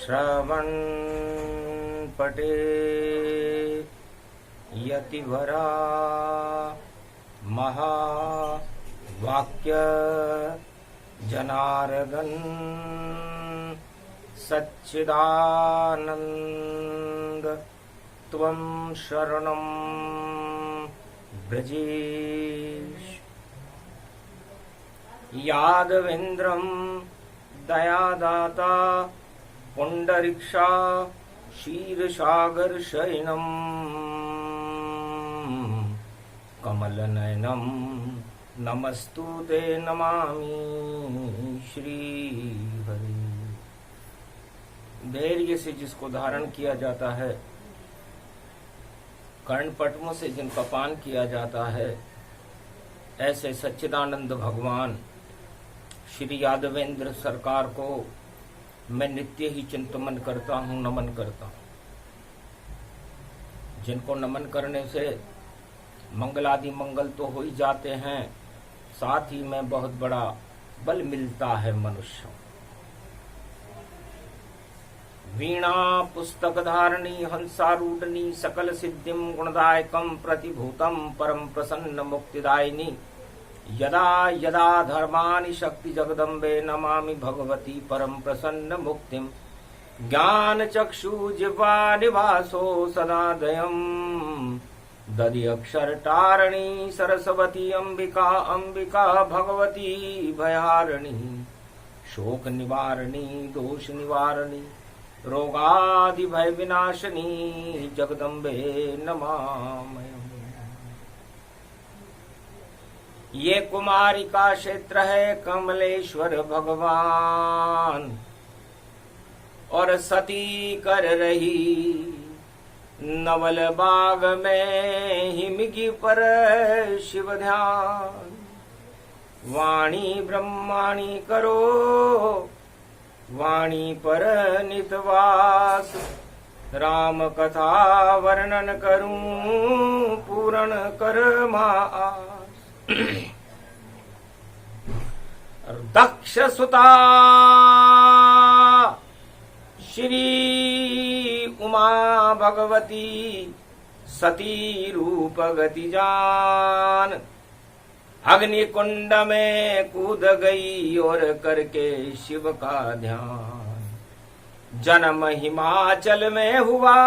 श्रवण पटे यतिवरा महावाक्य जनार्दन सच्चिदानंद त्वं शरणं ब्रजेश। यादवेन्द्रं दयादाता पुंडरीक्षा क्षीरसागर शयनम कमलनयनम नमस्तुते नमामि श्रीहरि। धैर्य से जिसको धारण किया जाता है, कर्णपद्मों से जिनका पान किया जाता है, ऐसे सच्चिदानंद भगवान श्री यादवेंद्र सरकार को मैं नित्य ही चिंतन करता हूँ, नमन करता हूँ। जिनको नमन करने से मंगलादि मंगल तो हो ही जाते हैं, साथ ही में बहुत बड़ा बल मिलता है मनुष्य। वीणा पुस्तक धारणी हंसारूढ़नी सकल सिद्धिम गुणदायकम प्रतिभूतम परम प्रसन्न मुक्तिदायिनी यदा यदा धर्मानि शक्ति जगदम्बे नमामि भगवती परम प्रसन्न मुक्तिम। ज्ञान चक्षु जिह्वा निवासो सदा दयम् दधि अक्षर तारणी सरस्वती अंबिका अंबिका भगवती भयहारिणी शोक निवारणी दोष निवारणी रोगादि भय विनाशिनी जगदम्बे नमामि। ये कुमारी का क्षेत्र है कमलेश्वर भगवान और सती कर रही नवल बाग में हिमगी पर शिव ध्यान। वाणी ब्रह्माणी करो वाणी पर नितवास राम कथा वर्णन करूं पूर्ण कर मास। दक्ष सुता श्री उमा भगवती सती रूप गति जान अग्नि कुंड में कूद गई और करके शिव का ध्यान। जन्म हिमाचल में हुआ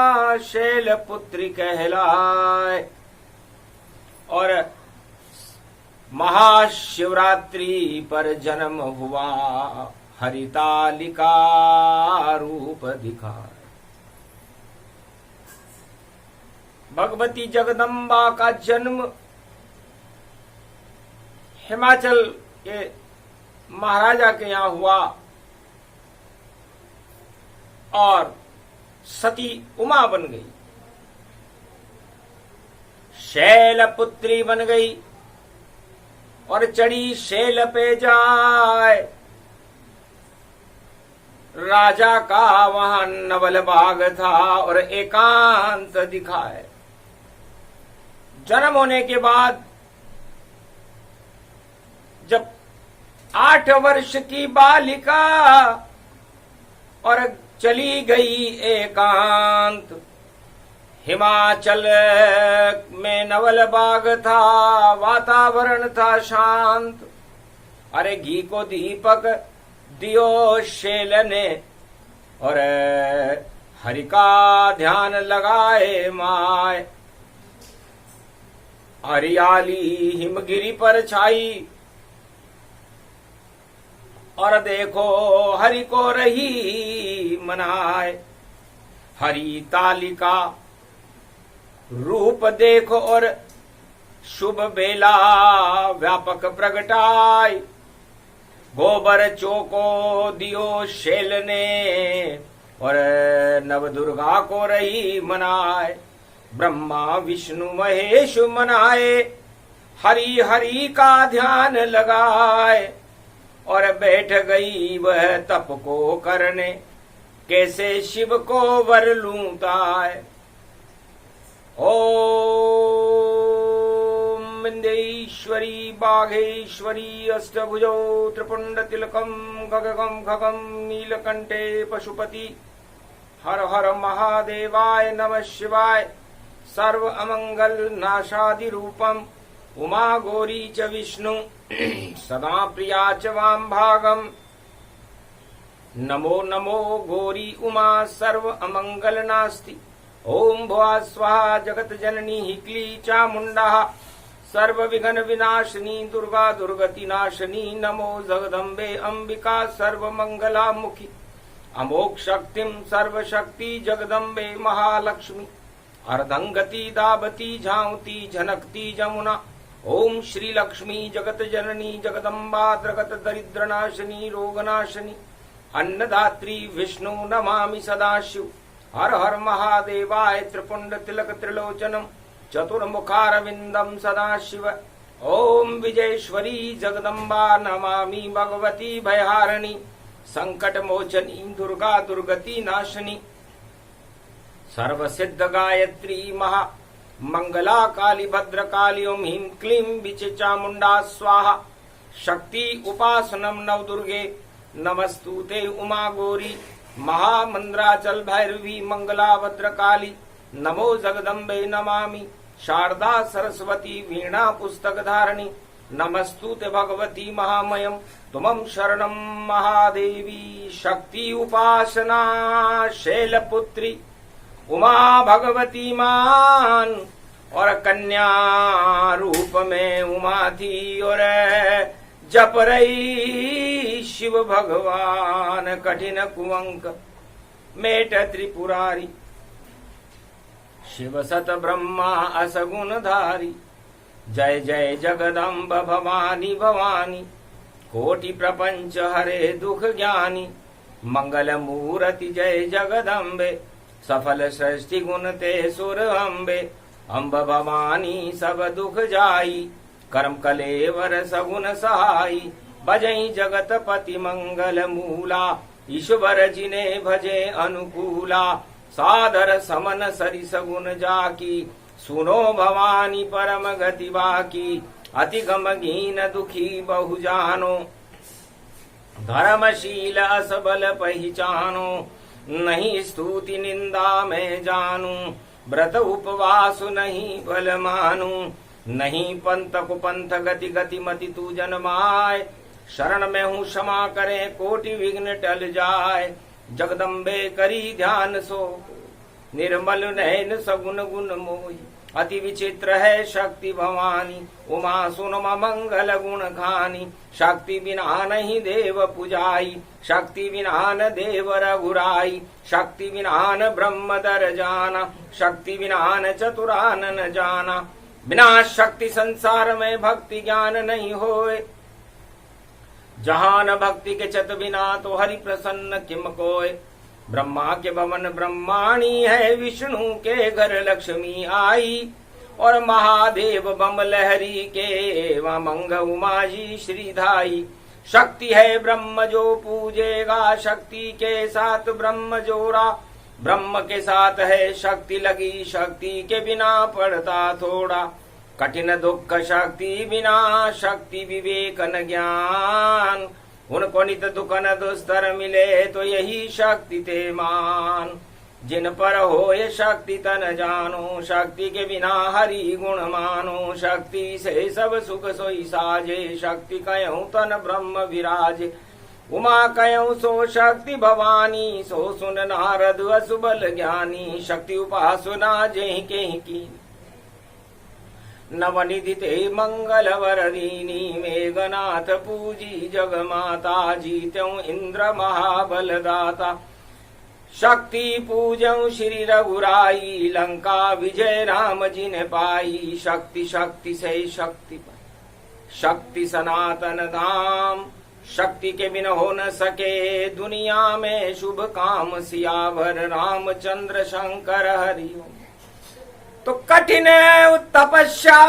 शैल पुत्री कहलाए और महाशिवरात्रि पर जन्म हुआ हरितालिका रूप दिखाए। भगवती जगदम्बा का जन्म हिमाचल के महाराजा के यहाँ हुआ और सती उमा बन गई, शैल पुत्री बन गई और चढ़ी शैल पे जाए। राजा का वहां नवल बाग था और एकांत दिखाए। जन्म होने के बाद जब 8 वर्ष की बालिका और चली गई एकांत। हिमाचल में नवल बाग था, वातावरण था शांत। अरे घी को दीपक दियो शैल ने और हरि का ध्यान लगाए माय। हरियाली हिमगिरी पर छाई और देखो हरि को रही मनाए। हरि तालिका रूप देखो और शुभ बेला व्यापक प्रगटाई। गोबर चौको दियो शैल ने और नव दुर्गा को रही मनाए। ब्रह्मा विष्णु महेश मनाए, हरि हरि का ध्यान लगाए। और बैठ गई वह तप को करने, कैसे शिव को वर लूटाए। ओम विंध्येश्वरी बाघेश्वरी अष्टभुजौ त्रिपुंड तिलकम गगगम खगम नीलकंठे पशुपति हर हर महादेवाय नमः शिवाय। सर्व अमंगल नाशादि रूपम उमा गौरी च विष्णु सदा प्रिया च वाम भागम। नमो नमो गौरी उमा सर्व अमंगल नास्ति। ओम भुवा स्वाहा जगत जननी हिक्ली चामुंडा सर्व विघ्न विनाशिनी दुर्गा दुर्गति नाशिनी। नमो जगदम्बे अंबिका सर्व मंगला मुखी अमोघ शक्तिम सर्व शक्ति जगदम्बे महालक्ष्मी। अर्धंगति दाबती झांवती झनकती जमुना। ओम श्री लक्ष्मी जगत जननी जगदम्बा द्रगत दरिद्र नाशिनी रोगनाशिनी। अन्नदात्री विष्णु नमामि सदाशिव। हर हर महादेवाय त्रिपुंड तिलक त्रिलोचनम चतुर्मुखारविंदम सदाशिव। ओम विजयेश्वरी जगदम्बा नमामि भगवती भयहारिणी संकट मोचनी दुर्गा दुर्गति नाशिनी। सर्व सिद्ध गायत्री महा मंगला काली भद्रकाली ओम ह्रीं क्लीं बीच चामुंडा स्वाहा। शक्ति उपासनम नव दुर्गे नमस्तुते उमा गौरी। महामंद्राचल भैरवी मंगला भद्रकाली नमो जगदम्बे नमामि। शारदा सरस्वती वीणा पुस्तक धारिणी नमस्तुते भगवती महामयम तुमं शरणं महादेवी। शक्ति उपासना शैलपुत्री उमा भगवती मान और कन्या रूप में उमा थी और जप रही शिव भगवान कठिन कुअंक मेट त्रिपुरारी। शिव सत ब्रह्मा असगुण धारी जय जय जगदम्ब भवानी भवानी। कोटि प्रपंच हरे दुख ज्ञानी मंगल मूर्ति जय जगदम्बे। सफल सृष्टि गुण ते सुर अम्बे। अम्ब भवानी सब दुख जाई कर्म कलेवर सगुन सहाई। भजई जगत पति मंगल मूला ईश्वर जिने भजे अनुकूला। सादर समन सरि सगुन जाकी सुनो भवानी परम गति बाकी। अति गम गीन दुखी बहु जानो धर्मशील असबल पहचानो। नहीं स्तुति निंदा में जानू व्रत उपवास नहीं बल मानू। नहीं पंथ कुपंथ गति गति मति तू जन्माय। शरण में हूँ क्षमा करे कोटि विघ्न टल जाय। जगदम्बे करी ध्यान सो निर्मल नयन सगुन गुण मोही। अति विचित्र है शक्ति भवानी उमा सुनमा मंगल गुण खानी। शक्ति बिना नहीं देव पुजाई शक्ति बिना न देव रघुराई। शक्ति बिना न ब्रह्म दर जाना शक्ति बिना न चतुरान न जाना। बिना शक्ति संसार में भक्ति ज्ञान नहीं होए। जहां न भक्ति के चत बिना तो हरि प्रसन्न किम कोय। ब्रह्मा के भवन ब्रह्माणी है विष्णु के घर लक्ष्मी आई। और महादेव बम लहरी के वामंग उमा जी श्रीधाई। शक्ति है ब्रह्म जो पूजेगा शक्ति के साथ ब्रह्म जोड़ा। ब्रह्म के साथ है शक्ति लगी शक्ति के बिना पड़ता थोड़ा। कठिन दुख शक्ति बिना शक्ति विवेक न ज्ञान। उनको नित दुख न दुस्तर मिले तो यही शक्ति ते मान। जिन पर हो ये शक्ति तन जानो शक्ति के बिना हरि गुण मानो। शक्ति से सब सुख सोई साजे शक्ति कयऊं तन ब्रह्म विराजे। उमा कयऊं सो शक्ति भवानी सो सुन नारद असुबल ज्ञानी। शक्ति उपासना जेहि केहि की नवनिधि ते मंगल वरदीनी। मेघनाथ पूजी जग माता जीत्यों इंद्र महाबल दाता। शक्ति पूजऊं श्री रघुराई लंका विजय राम जी ने पाई। शक्ति शक्ति से शक्ति शक्ति सनातन धाम। शक्ति के बिन हो न सके दुनिया में शुभ काम। सियावर रामचंद्र शंकर हरिओम। तो कठिन तपस्या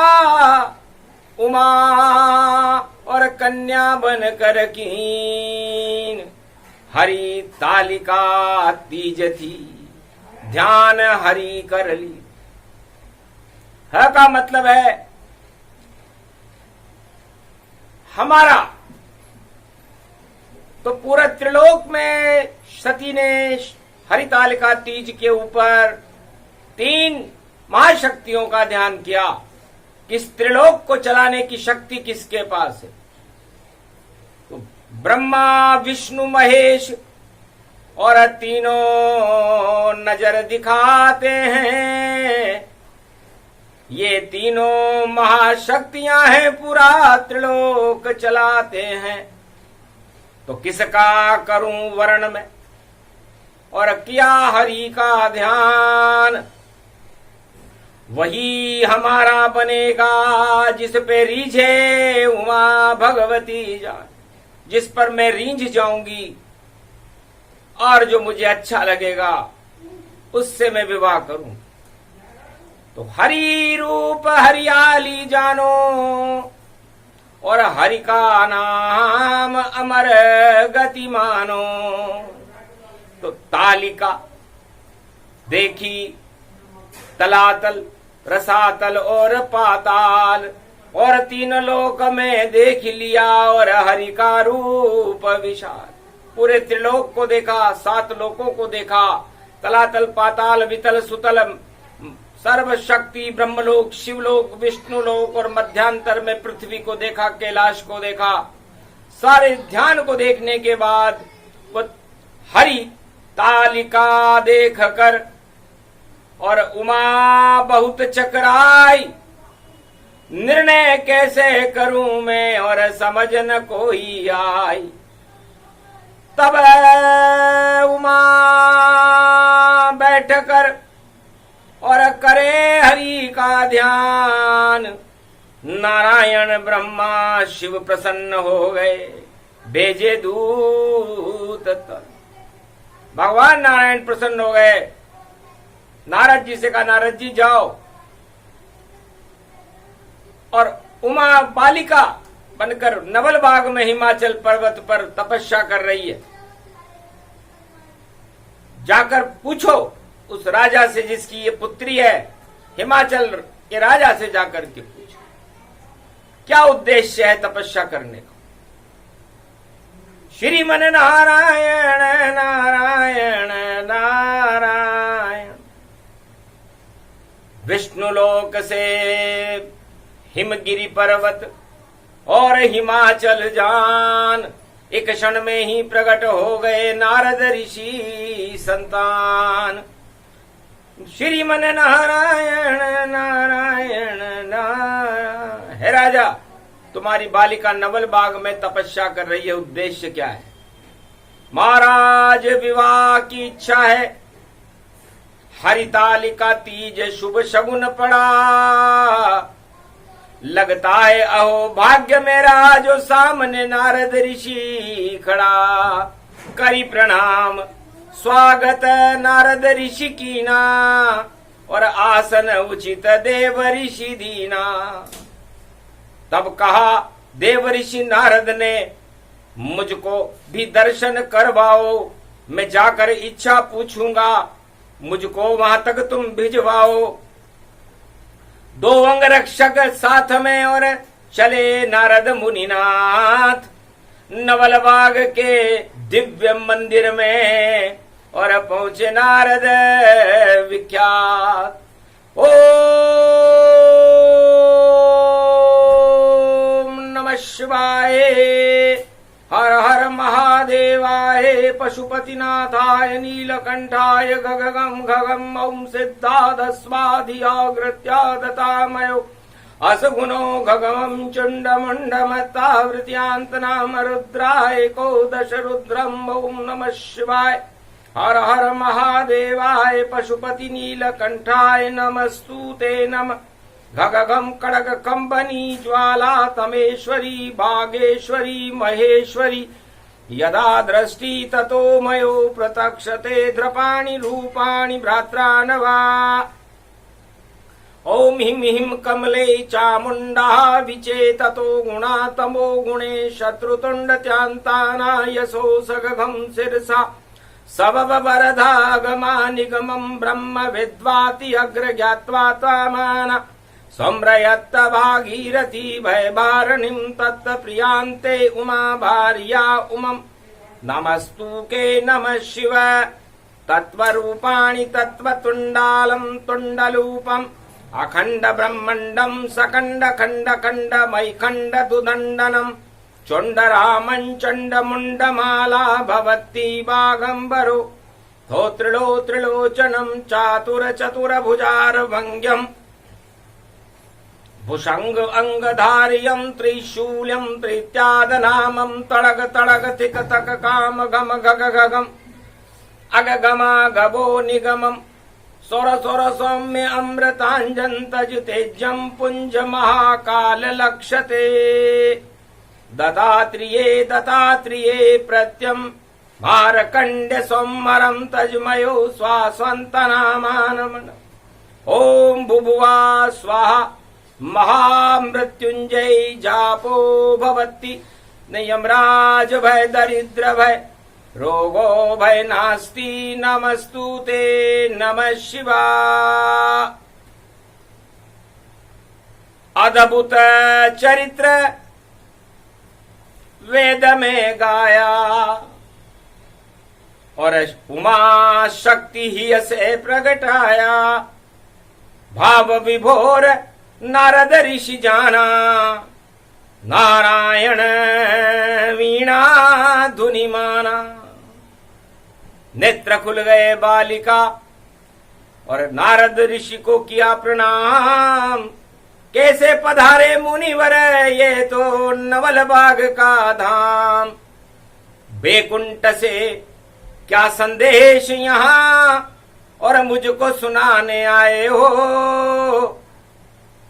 उमा और कन्या बन कर कीन। हरि तालिका तीज थी ध्यान हरि कर ली। का मतलब है हमारा तो पूरा त्रिलोक में सती ने हरितालिका तीज के ऊपर 3 महाशक्तियों का ध्यान किया कि इस त्रिलोक को चलाने की शक्ति किसके पास है। तो ब्रह्मा, विष्णु, महेश और तीनों नजर दिखाते हैं। ये तीनों महाशक्तियां हैं, पूरा त्रिलोक चलाते हैं। तो किसका करूं वर्ण में, और किया हरि का ध्यान। वही हमारा बनेगा जिस पे रीझे उमा भगवती जान, जिस पर मैं रीझ जाऊंगी और जो मुझे अच्छा लगेगा उससे मैं विवाह करूं। तो हरि रूप हरियाली जानो, और हरि का नाम अमर गति मानो। तो तालिका देखी, तलातल, रसातल और पाताल, और 3 लोक में देख लिया, और हरि का रूप विशाल। पूरे त्रिलोक को देखा, 7 लोकों को देखा, तलातल, पाताल, वितल, सुतल, सर्वशक्ति, ब्रह्मलोक, शिवलोक, विष्णुलोक, और मध्यांतर में पृथ्वी को देखा, कैलाश को देखा। सारे ध्यान को देखने के बाद वो हरि तालिका देख कर और उमा बहुत चकराई, निर्णय कैसे करूं मैं और समझ न कोई आई। तब उमा बैठ कर और करे हरि का ध्यान। नारायण ब्रह्मा शिव प्रसन्न हो गए, भेजे दूत। भगवान नारायण प्रसन्न हो गए। नारद जी से कहा, नारद जी जाओ, और उमा बालिका बनकर नवल बाग में हिमाचल पर्वत पर तपस्या कर रही है। जाकर पूछो उस राजा से जिसकी ये पुत्री है, हिमाचल के राजा से जाकर के पूछो क्या उद्देश्य है तपस्या करने का। श्रीमन नारायण नारायण नारायण। विष्णुलोक से हिमगिरी पर्वत और हिमाचल जान, एक क्षण में ही प्रकट हो गए नारद ऋषि संतान। श्रीमन नारायण नारायण नारायण। हे राजा, तुम्हारी बालिका नवल बाग में तपस्या कर रही है, उद्देश्य क्या है? महाराज, विवाह की इच्छा है। हरितालिका तीज शुभ शगुन पड़ा, लगता है अहो भाग्य मेरा जो सामने नारद ऋषि खड़ा। करी प्रणाम स्वागत नारद ऋषि कीना, और आसन उचित देव ऋषि दीना। तब कहा देव ऋषि नारद ने, मुझको भी दर्शन करवाओ, मैं जाकर इच्छा पूछूंगा, मुझको वहां तक तुम भिजवाओ। 2 अंगरक्षक साथ में और चले नारद मुनिनाथ नवलबाग के दिव्य मंदिर में, और पहुंचे नारद विख्यात। ओम नमः शिवाय, हर हर महादेवाय, पशुपतिनाथाय, नीलकंठाय, गगगम गगम ओम सिद्धाधस्वाधियाग्रत्यादतामयो असगुणो गगमं चण्डमुण्डमत्तावृत्यान्तनाम रुद्राय को दश रुद्रम। ओम नमः शिवाय, हर हर महादेवाय, पशुपति नीलकंठाय नमस्तुते नमः। गगगम कड़ग कंबनी ज्वाला तमेश्वरी बागेश्वरी महेश्वरी, यदा दृष्टि ततो मयो प्रतक्षते द्रपाणि रूपाणि भ्रात्रानवा। ओम हिम हिम कमले चामुंडा विचेततो गुणा तमो गुणे शत्रुतुंड त्यांताना यशो सगघम शिरसा सबब वरदागमा निगमं ब्रह्म विद्वाति अग्र ज्ञात्वा त्वामाना सम्रयत्त भागीरथी भयभारणिं तत्त प्रियांते उमा भार्या उमम। नमस्तुके नमः शिव। तत्त्वरूपाणि तत्त्वतुण्डालं तुण्डलूपम् अखण्ड ब्रह्मण्डं सकण्ड खण्ड खण्डमैखण्ड दुदण्डनम् चण्डरामं चण्डमुण्डमाला भवति बागम्बरो त्रिलोचनं चातुरचतुरभुजारभङ्ग्यम् भुषंग अंगधार्यं त्रिशूल्यं त्रित्यादनामं तड़ग तड़ग तिक तक काम गम गग गगम अगगमा गभो निगमं सोर सोर सौम्य अमृतांजन तेजं पुंज महाकाल लक्षते दत्तात्रिये प्रत्यं भारकंड्य सोमरं तजमयो स्वास्वन्तनामानमन ओम भुभुवा स्वाहा महामृत्युंजय जापो भवति यमराज भय दरिद्र भय रोगो भय नास्ति नमस्तुते नमः शिवाय। अद्भुत चरित्र वेद में गाया और उमा शक्ति ही से प्रगटाया भाव विभोर नारद ऋषि जाना नारायण वीणा धुनि माना। नेत्र खुल गए बालिका और नारद ऋषि को किया प्रणाम। कैसे पधारे मुनिवर ये तो नवल बाग का धाम। बैकुंठ से क्या संदेश यहाँ और मुझको सुनाने आए हो।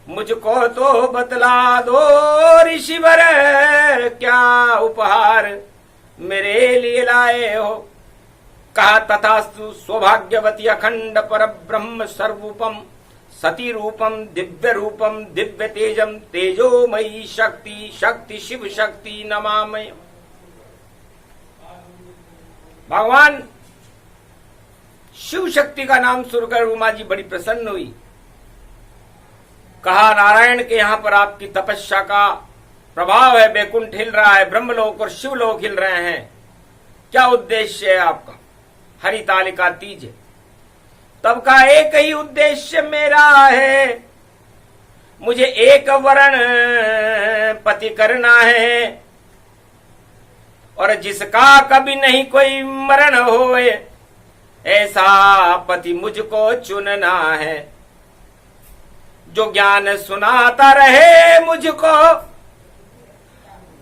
मुझको तो बतला दो ऋषिवर क्या उपहार मेरे लिए लाए हो। कहा तथास्तु सौभाग्यवती अखंड पर ब्रह्म स्वरूपम सती रूपम दिव्य तेजम तेजोमयी शक्ति शिव शक्ति नमामय। भगवान शिव शक्ति का नाम सुनकर उमा जी बड़ी प्रसन्न हुई। कहा नारायण के यहाँ पर आपकी तपस्या का प्रभाव है। बैकुंठ हिल रहा है, ब्रह्मलोक और शिवलोक हिल रहे हैं। क्या उद्देश्य है आपका। हरितालिका तीज है। तब का एक ही उद्देश्य मेरा है। मुझे एक वरण पति करना है और जिसका कभी नहीं कोई मरण होए ऐसा पति मुझको चुनना है। जो ज्ञान सुनाता रहे मुझको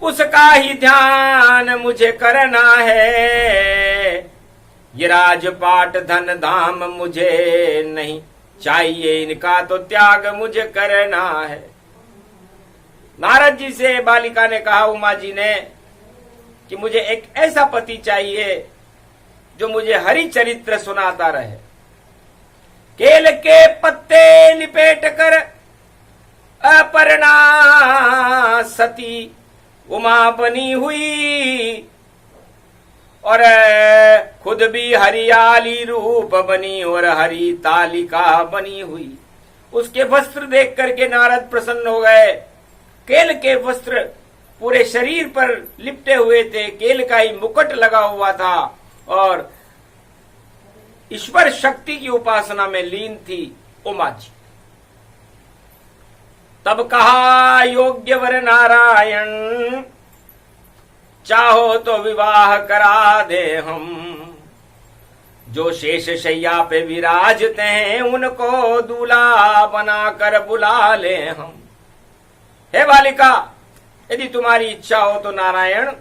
उसका ही ध्यान मुझे करना है। ये राजपाट धन धाम मुझे नहीं चाहिए, इनका तो त्याग मुझे करना है। नारद जी से बालिका ने कहा, उमा जी ने, कि मुझे एक ऐसा पति चाहिए जो मुझे हरि चरित्र सुनाता रहे। केल के पत्ते लिपेट कर अपर्णा सती उमा बनी हुई और खुद भी हरियाली रूप बनी और हरी तालिका बनी हुई। उसके वस्त्र देख करके नारद प्रसन्न हो गए। केल के वस्त्र पूरे शरीर पर लिपटे हुए थे, केल का ही मुकुट लगा हुआ था और ईश्वर शक्ति की उपासना में लीन थी उमा जी। तब कहा, योग्य वर नारायण चाहो तो विवाह करा दे हम। जो शेष शैया पे विराजते हैं उनको दूल्हा बनाकर बुला ले हम। हे बालिका, यदि तुम्हारी इच्छा हो तो नारायण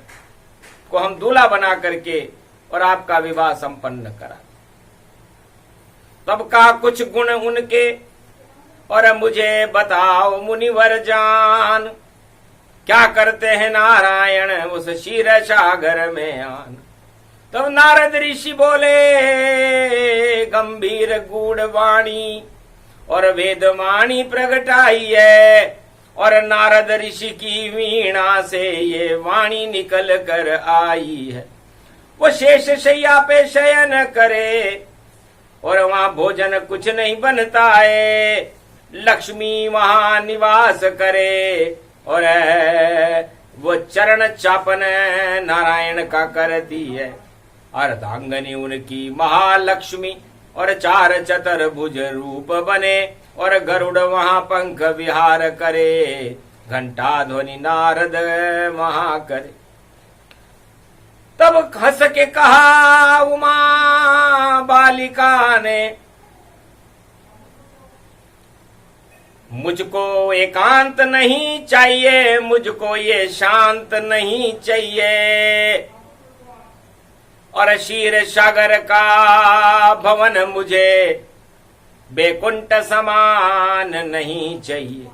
को हम दूल्हा बना करके और आपका विवाह संपन्न करा। तब का कुछ गुण उनके और मुझे बताओ मुनिवर जान। क्या करते हैं नारायण उस क्षीर सागर में आन। तब नारद ऋषि बोले गंभीर गूढ़ वाणी और वेदवाणी प्रगटाई है और नारद ऋषि की वीणा से ये वाणी निकल कर आई है। वो शेष शैया पे शयन करे और वहां भोजन कुछ नहीं बनता है। लक्ष्मी वहां निवास करे और वो चरण चापन नारायण का करती है। अर्धांगनी उनकी महालक्ष्मी और चार चतुर्भुज रूप बने और गरुड़ वहां पंख विहार करे, घंटा ध्वनि नारद वहां करे। तब हंस के कहा उमा बालिका ने, मुझको एकांत नहीं चाहिए, मुझको ये शांत नहीं चाहिए, और क्षीर सागर का भवन मुझे बैकुंठ समान नहीं चाहिए।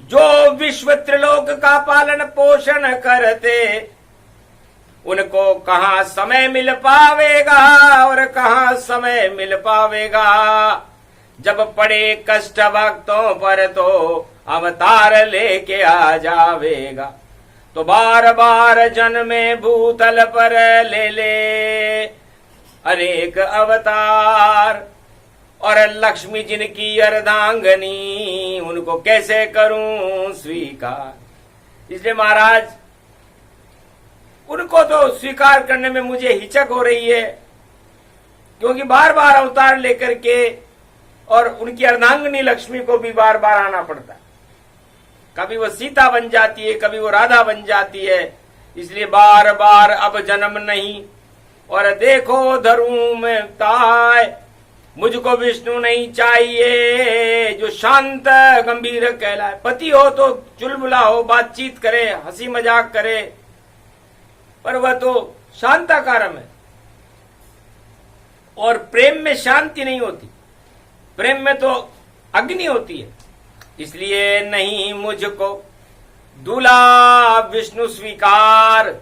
जो विश्व त्रिलोक का पालन पोषण करते, उनको कहाँ समय मिल पावेगा और कहाँ समय मिल पावेगा। जब पड़े कष्ट भक्तों पर तो अवतार लेके आ जावेगा, तो बार बार जन्मे भूतल पर ले ले अनेक अवतार। और लक्ष्मी जिनकी अर्धांगनी, उनको कैसे करूं स्वीकार। इसलिए महाराज उनको तो स्वीकार करने में मुझे हिचक हो रही है, क्योंकि बार बार अवतार लेकर के और उनकी अर्धांगनी लक्ष्मी को भी बार बार आना पड़ता है। कभी वो सीता बन जाती है, कभी वो राधा बन जाती है, इसलिए बार बार अब जन्म नहीं। और देखो धरूं मैं ताय, मुझको विष्णु नहीं चाहिए जो शांत गंभीर कहलाए। पति हो तो चुलबुला हो, बातचीत करे, हंसी मजाक करे, पर वह तो शांताकारम है। और प्रेम में शांति नहीं होती, प्रेम में तो अग्नि होती है। इसलिए नहीं मुझको दूल्हा विष्णु स्वीकार,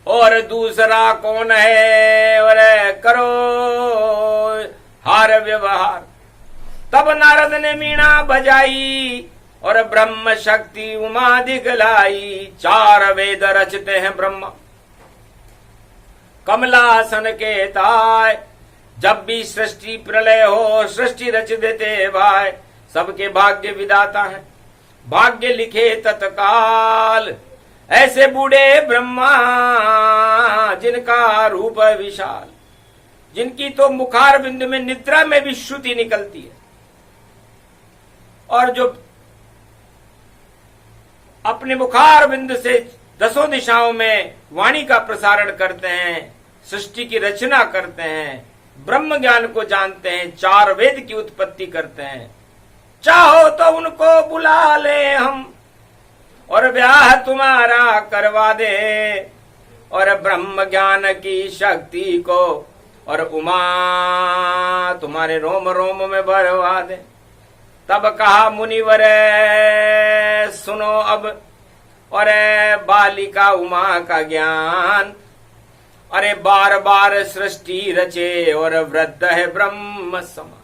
और दूसरा कौन है और करो हार व्यवहार। तब नारद ने मीणा बजाई और ब्रह्म शक्ति उमा दिखलाई। चार वेद रचते हैं ब्रह्मा कमलासन के ताय, जब भी सृष्टि प्रलय हो सृष्टि रच देते भाई। सबके भाग्य विधाता है, भाग्य लिखे तत्काल। ऐसे बूढ़े ब्रह्मा जिनका रूप विशाल, जिनकी तो मुखार बिंद में निद्रा में भी श्रुति निकलती है, और जो अपने मुखार बिंद से दसों दिशाओं में वाणी का प्रसारण करते हैं, सृष्टि की रचना करते हैं, ब्रह्म ज्ञान को जानते हैं, चार वेद की उत्पत्ति करते हैं। चाहो तो उनको बुला ले हम और ब्याह तुम्हारा करवा दे, और ब्रह्म ज्ञान की शक्ति को और उमा तुम्हारे रोम रोम में भरवा दे। तब कहा मुनिवर सुनो अब, और बालिका उमा का ज्ञान। अरे बार बार सृष्टि रचे और वृद्ध है ब्रह्म समान।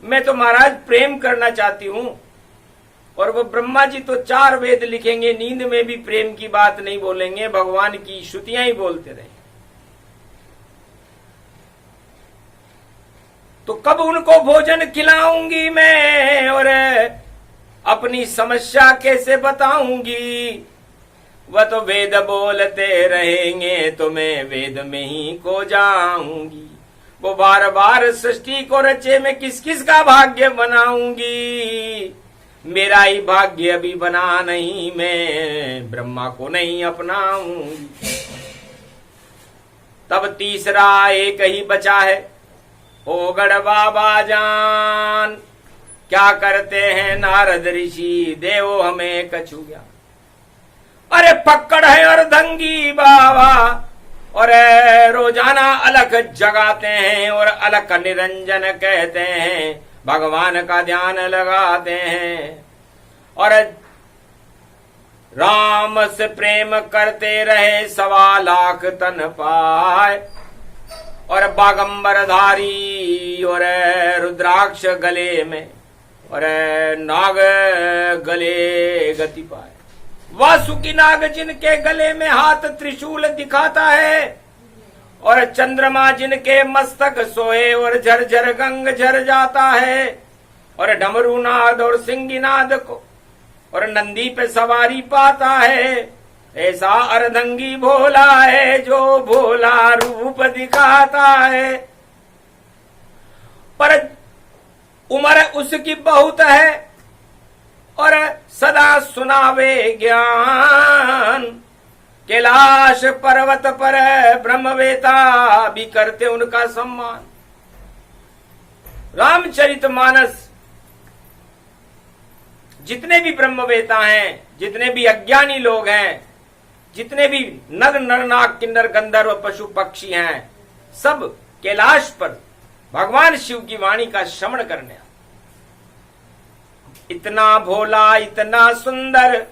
मैं तो महाराज प्रेम करना चाहती हूं, और वो ब्रह्मा जी तो चार वेद लिखेंगे, नींद में भी प्रेम की बात नहीं बोलेंगे, भगवान की श्रुतियां ही बोलते रहे। तो कब उनको भोजन खिलाऊंगी मैं, और अपनी समस्या कैसे बताऊंगी। वह तो वेद बोलते रहेंगे तो मैं वेद में ही खो जाऊंगी। वो बार बार सृष्टि को रचे, मैं किस किस का भाग्य बनाऊंगी। मेरा ही भाग्य अभी बना नहीं, मैं ब्रह्मा को नहीं अपनाऊंगी। तब तीसरा एक ही बचा है, ओगड़ बाबा जान। क्या करते हैं नारद ऋषि, देवो हमें कछु ज्ञान। अरे पकड़ है और दंगी बाबा, और रोजाना अलख जगाते हैं और अलख निरंजन कहते हैं, भगवान का ध्यान लगाते हैं। और राम से प्रेम करते रहे 1.25 लाख तन पाए, और बागंबरधारी और रुद्राक्ष गले में और नाग गले गति पाए। वासुकी नाग जिनके गले में हाथ त्रिशूल दिखाता है, और चंद्रमा जिनके मस्तक सोए और झरझर गंग झर जाता है, और डमरू नाद और सिंगी नाद को और नंदी पे सवारी पाता है, ऐसा अर्धंगी भोला है जो भोला रूप दिखाता है, पर उम्र उसकी बहुत है और सदा सुनावे ज्ञान। कैलाश पर्वत पर ब्रह्मवेता भी करते उनका सम्मान। रामचरितमानस जितने भी ब्रह्मवेता हैं, जितने भी अज्ञानी लोग हैं, जितने भी नर नाग किन्नर गंधर्व पशु पक्षी हैं, सब कैलाश पर भगवान शिव की वाणी का श्रवण करने। इतना भोला इतना सुंदर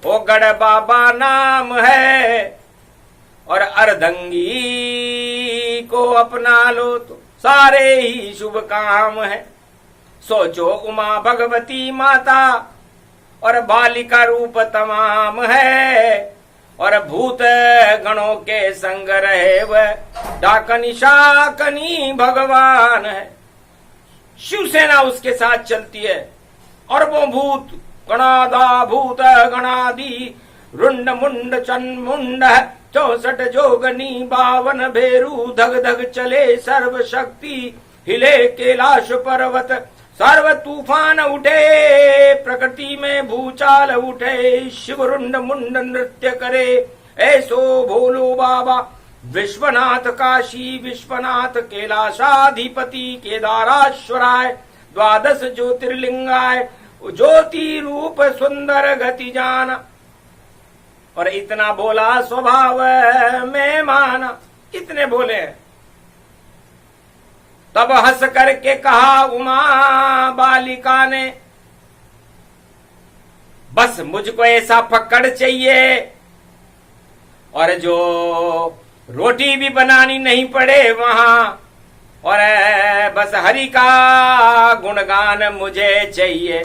ओ गढ़ बाबा नाम है, और अर्धंगी को अपना लो तो सारे ही शुभ काम है। सोचो उमा भगवती माता और बालिका रूप तमाम है, और भूत गणों के संग रहे वह डाकनी शाकनी भगवान है। शिवसेना उसके साथ चलती है, और वो भूत गणादा भूत गणादि रुंड मुंड चन्मुंड 64 जोगनी 52 भेरू धग धग चले सर्व शक्ति हिले कैलाश पर्वत सर्व तूफान उठे प्रकृति में भूचाल उठे शिव रुंड मुंड नृत्य करे ऐसो भोलो बाबा विश्वनाथ काशी विश्वनाथ कैलाशाधिपति केदाराश्वराय 12 ज्योतिर्लिंगाय ज्योति रूप सुंदर गति जाना। और इतना बोला स्वभाव में माना, इतने बोले हैं। तब हंस करके कहा उमा बालिका ने, बस मुझको ऐसा फक्कड़ चाहिए और जो रोटी भी बनानी नहीं पड़े वहां, और बस हरि का गुणगान मुझे चाहिए।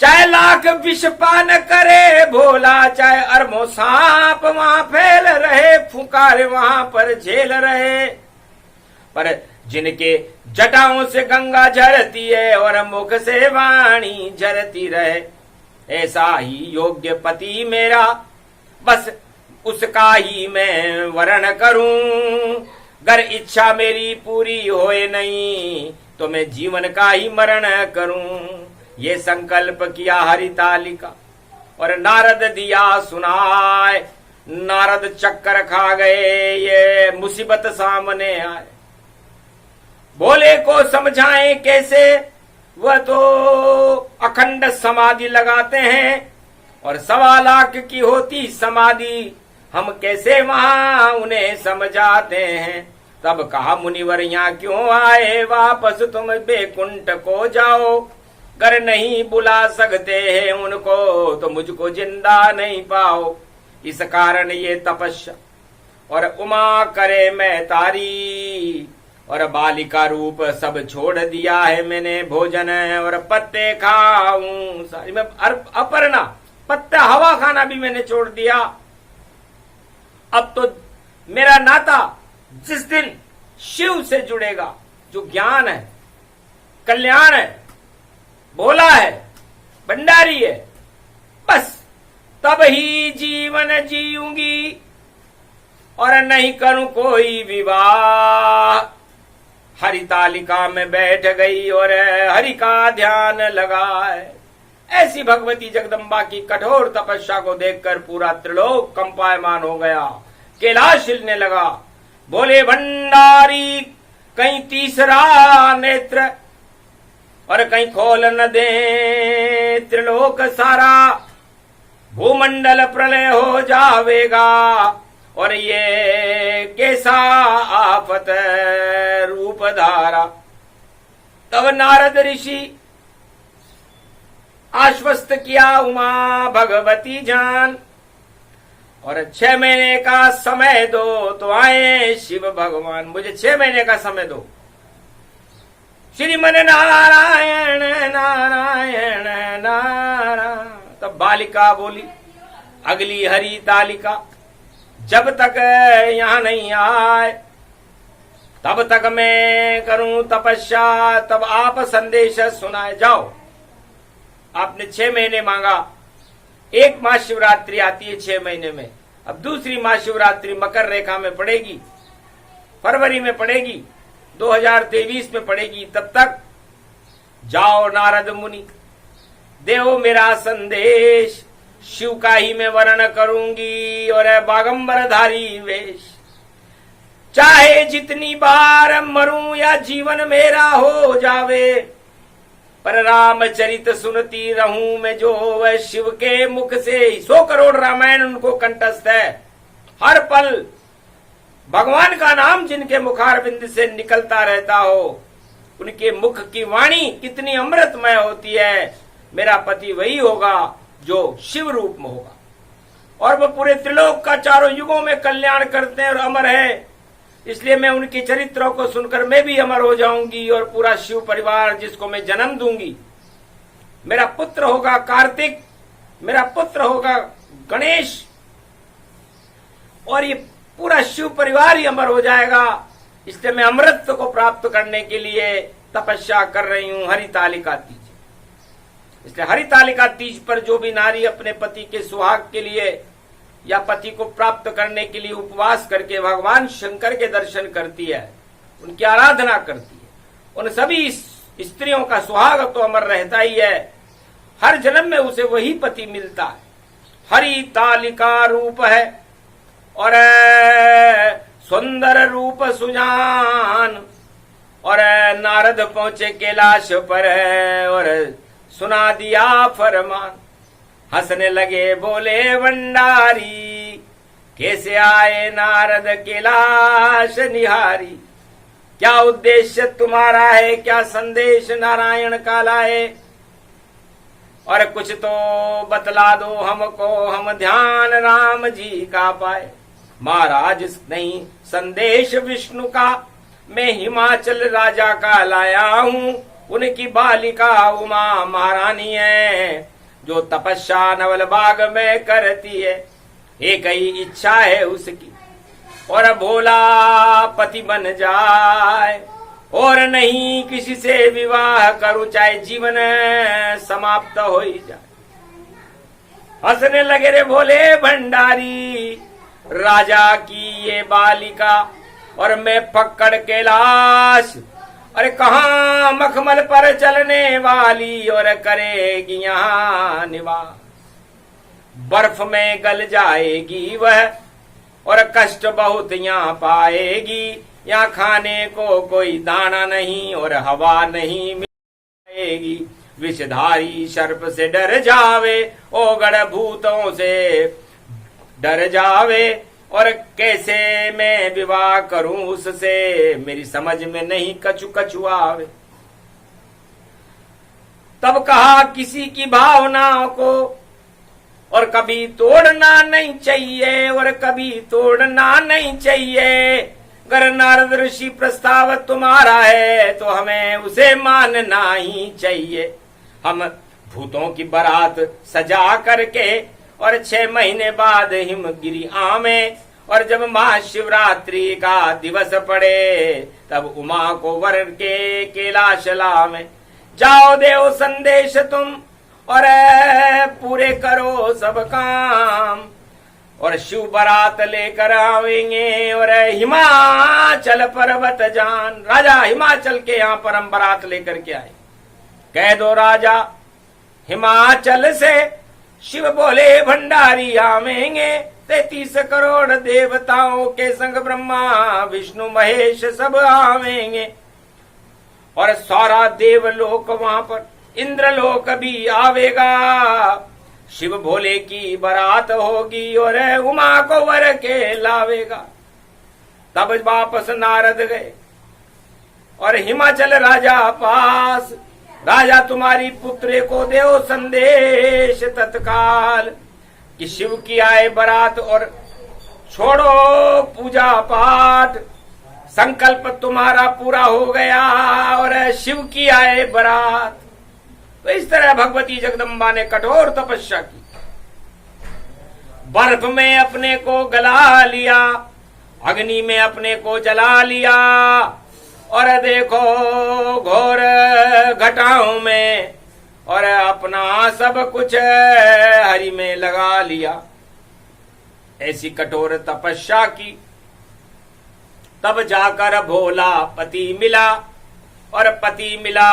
चाहे लाख विषपान करे भोला, चाहे अरबों सांप वहां फैल रहे, फुकार वहां पर झेल रहे, पर जिनके जटाओं से गंगा झरती है और मुख से वाणी झरती रहे, ऐसा ही योग्य पति मेरा, बस उसका ही मैं वर्ण करूं। गर इच्छा मेरी पूरी होए नहीं तो मैं जीवन का ही मरण करूं। ये संकल्प किया हरितालिका और नारद दिया सुनाए। नारद चक्कर खा गए, ये मुसीबत सामने आए। भोले को समझाएं कैसे, वह तो अखंड समाधि लगाते हैं और 1.25 लाख की होती समाधि, हम कैसे वहां उन्हें समझाते हैं। तब कहा मुनिवर यहाँ क्यों आए, वापस तुम बैकुंठ को जाओ। कर नहीं बुला सकते हैं उनको तो मुझको जिंदा नहीं पाओ। इस कारण ये तपस्या और उमा करे मैं तारी, और बालिका रूप सब छोड़ दिया है मैंने भोजन और पत्ते खाऊं सारी। मैं अपर्णा पत्ता हवा खाना भी मैंने छोड़ दिया। अब तो मेरा नाता जिस दिन शिव से जुड़ेगा, जो ज्ञान है, कल्याण है, भोला है, भंडारी है, बस तब ही जीवन जीऊंगी और नहीं करूं कोई विवाह। हरितालिका में बैठ गई और हरि का ध्यान लगाए। ऐसी भगवती जगदम्बा की कठोर तपस्या को देखकर पूरा त्रिलोक कंपायमान हो गया, कैलाश हिलने लगा। बोले भंडारी कहीं तीसरा नेत्र और कहीं खोल न दे त्रिलोक सारा, भूमंडल प्रलय हो जावेगा और ये कैसा आफत रूप धारा। तब नारद ऋषि आश्वस्त किया उमा भगवती जान, और 6 महीने का समय दो तो आए शिव भगवान। मुझे 6 महीने का समय दो। श्रीमन नारायण नारायण नारायण। तब बालिका बोली, अगली हरि तालिका जब तक यहां नहीं आए तब तक मैं करूं तपस्या। तब आप संदेश सुनाए। जाओ, आपने 6 महीने मांगा, एक महाशिवरात्रि आती है 6 महीने में, अब दूसरी महाशिवरात्रि मकर रेखा में पड़ेगी, फरवरी में पड़ेगी, 2023 में पड़ेगी। तब तक जाओ नारद मुनि, देवो मेरा संदेश, शिव का ही मैं वर्ण करूंगी और बागंबरधारी वेश। चाहे जितनी बार मरूं या जीवन मेरा हो जावे, पर रामचरित सुनती रहूं मैं जो वह शिव के मुख से। 100 करोड़ रामायण उनको कंठस्थ है। हर पल भगवान का नाम जिनके मुखारविंद से निकलता रहता हो, उनके मुख की वाणी कितनी अमृतमय होती है। मेरा पति वही होगा जो शिव रूप में होगा, और वह पूरे त्रिलोक का चारों युगों में कल्याण करते हैं और अमर है। इसलिए मैं उनके चरित्रों को सुनकर मैं भी अमर हो जाऊंगी, और पूरा शिव परिवार जिसको मैं जन्म दूंगी, मेरा पुत्र होगा कार्तिक, मेरा पुत्र होगा गणेश, और ये पूरा शिव परिवार ही अमर हो जाएगा। इसलिए मैं अमृत को प्राप्त करने के लिए तपस्या कर रही हूं हरितालिका तीज। इसलिए हरितालिका तीज पर जो भी नारी अपने पति के सुहाग के लिए या पति को प्राप्त करने के लिए उपवास करके भगवान शंकर के दर्शन करती है, उनकी आराधना करती है, उन सभी स्त्रियों का सुहाग तो अमर रहता ही है। हर जन्म में उसे वही पति मिलता है। हरितालिका रूप है और सुंदर रूप सुजान, और नारद पहुंचे कैलाश पर और सुना दिया फरमान। हंसने लगे बोले भंडारी, कैसे आए नारद कैलाश निहारी। क्या उद्देश्य तुम्हारा है, क्या संदेश नारायण का लाए, और कुछ तो बतला दो हमको, हम ध्यान राम जी का पाए। महाराज नहीं संदेश विष्णु का, मैं हिमाचल राजा का लाया हूँ। उनकी बालिका उमा महारानी है, जो तपस्या नवल बाग में करती है। एक ही इच्छा है उसकी, और भोला पति बन जाए, और नहीं किसी से विवाह करूं, चाहे जीवन समाप्त हो ही जाए। हंसने लगे रे भोले भंडारी, राजा की ये बालिका और मैं पकड़ कैलाश। अरे कहाँ मखमल पर चलने वाली और करेगी यहाँ निवास। बर्फ में गल जाएगी वह और कष्ट बहुत यहाँ पाएगी। यहाँ खाने को कोई दाना नहीं और हवा नहीं मिलेगी। विषधारी सर्प से डर जावे, ओगड़ भूतों से डर जावे, और कैसे मैं विवाह करूं उससे, मेरी समझ में नहीं कछु कछु आवे। तब कहा किसी की भावनाओं को और कभी तोड़ना नहीं चाहिए, और कभी तोड़ना नहीं चाहिए। अगर नारद ऋषि प्रस्ताव तुम्हारा है तो हमें उसे मानना ही चाहिए। हम भूतों की बारात सजा करके और 6 महीने बाद हिमगिरी आमे, और जब महाशिवरात्रि का दिवस पड़े तब उमा को वर के कैलाश लावे। जाओ देव संदेश तुम और पूरे करो सब काम, और शिव बारात लेकर आवेंगे और हिमाचल पर्वत जान। राजा हिमाचल के यहाँ पर हम बारात लेकर के आए। कह दो राजा हिमाचल से शिव बोले भंडारी आवेंगे। 33 करोड़ देवताओं के संग ब्रह्मा विष्णु महेश सब आवेंगे, और सारा देवलोक वहां पर इंद्रलोक भी आवेगा। शिव भोले की बारात होगी और उमा को वर के लावेगा। तब वापस नारद गए और हिमाचल राजा पास। राजा तुम्हारी पुत्री को देव संदेश तत्काल, कि शिव की आए बारात और छोड़ो पूजा पाठ। संकल्प तुम्हारा पूरा हो गया और शिव की आए बारात। तो इस तरह भगवती जगदम्बा ने कठोर तपस्या की। बर्फ में अपने को गला लिया, अग्नि में अपने को जला लिया, और देखो घोर घटाओं में और अपना सब कुछ हरि में लगा लिया। ऐसी कठोर तपस्या की, तब जाकर भोला पति मिला, और पति मिला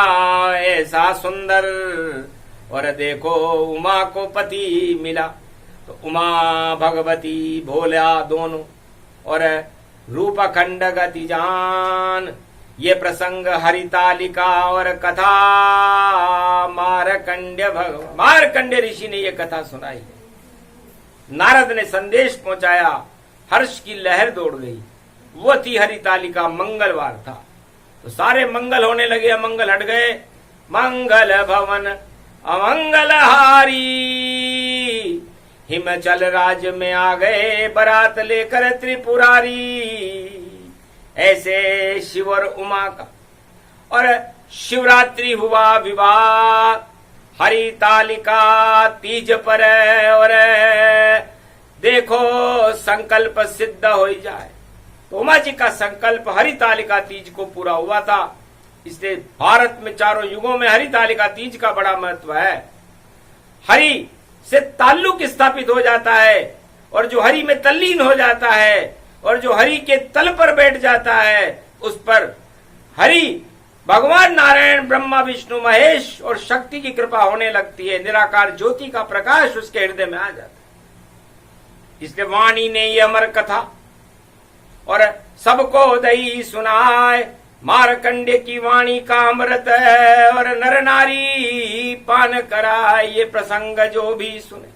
ऐसा सुंदर, और देखो उमा को पति मिला। तो उमा भगवती भोला दोनों, और रूपखंड गति जान। ये प्रसंग हरितालिका और कथा मारकंड्य ऋषि ने ये कथा सुनाई। नारद ने संदेश पहुंचाया, हर्ष की लहर दौड़ गई। वो थी हरितालिका, मंगलवार था, तो सारे मंगल होने लगे, अमंगल हट गए। मंगल भवन अमंगल हारी, हिमाचल राज्य में आ गए बारात लेकर त्रिपुरारी। ऐसे शिव और उमा का और शिवरात्रि हुआ विवाह हरितालिका तीज पर, और देखो संकल्प सिद्ध हो जाए। तो उमा जी का संकल्प हरितालिका तीज को पूरा हुआ था। इसलिए भारत में चारों युगों में हरितालिका तीज का बड़ा महत्व है। हरि से ताल्लुक स्थापित हो जाता है, और जो हरि में तल्लीन हो जाता है, और जो हरि के तल पर बैठ जाता है, उस पर हरि भगवान नारायण ब्रह्मा विष्णु महेश और शक्ति की कृपा होने लगती है। निराकार ज्योति का प्रकाश उसके हृदय में आ जाता है। इसलिए वाणी ने ये अमर कथा और सबको दई सुनाए। मारकंडे की वाणी का अमृत है, और नर नारी पान कराए। ये प्रसंग जो भी सुने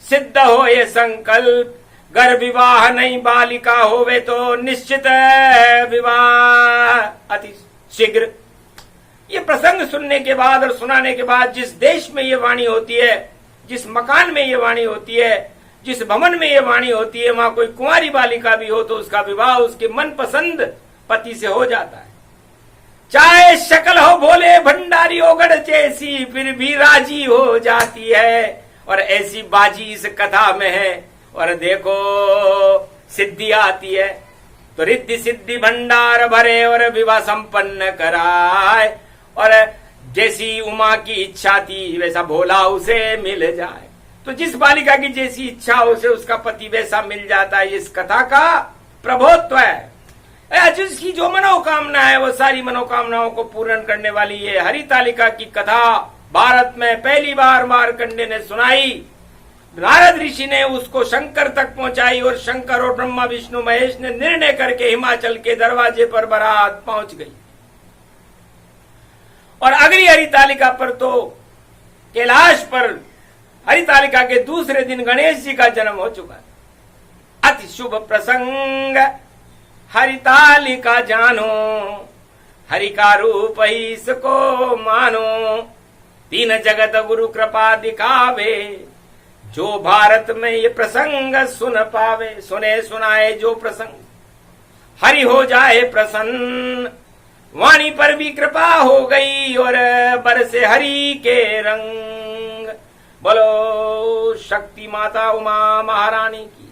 सिद्ध हो ये संकल्प, गर विवाह नहीं बालिका होवे तो निश्चित है विवाह अति शीघ्र। ये प्रसंग सुनने के बाद और सुनाने के बाद जिस देश में ये वाणी होती है, जिस मकान में ये वाणी होती है, जिस भवन में ये वाणी होती है, वहां कोई कुंवारी बालिका भी हो तो उसका विवाह उसके मनपसंद पति से हो जाता है। चाहे शक्ल हो भोले भंडारी ओगड़ जैसी, फिर भी राजी हो जाती है। और ऐसी बाजी इस कथा में है। और देखो सिद्धि आती है तो रिद्धि सिद्धि भंडार भरे, और विवाह संपन्न कराए। और जैसी उमा की इच्छा थी वैसा भोला उसे मिल जाए। तो जिस बालिका की जैसी इच्छा उसे उसका पति वैसा मिल जाता है। इस कथा का प्रभुत्व है। जिसकी जो मनोकामना है वो सारी मनोकामनाओं को पूर्ण करने वाली है। हरितालिका की कथा भारत में पहली बार मारकंडे ने सुनाई। नारद ऋषि ने उसको शंकर तक पहुंचाई, और शंकर और ब्रह्मा विष्णु महेश ने निर्णय करके हिमाचल के दरवाजे पर बारात पहुंच गई। और अगली हरितालिका पर तो कैलाश पर हरितालिका के दूसरे दिन गणेश जी का जन्म हो चुका है। अति शुभ प्रसंग हरितालिका जानो, हरि का रूप ही इसको मानो। तीन जगत गुरु कृपा दिखावे, जो भारत में ये प्रसंग सुन पावे। सुने सुनाए जो प्रसंग हरि हो जाए प्रसन्न। वाणी पर भी कृपा हो गई, और बरसे हरि के रंग। बोलो शक्ति माता उमा महारानी की,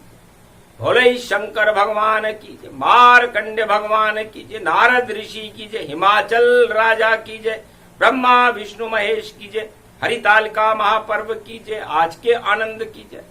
भोले शंकर भगवान की जय, मारकंडे भगवान की जय, नारद ऋषि की जय, हिमाचल राजा की जय, ब्रह्मा विष्णु महेश की जय, हरितालिका महापर्व की जय, आज के आनंद की जय।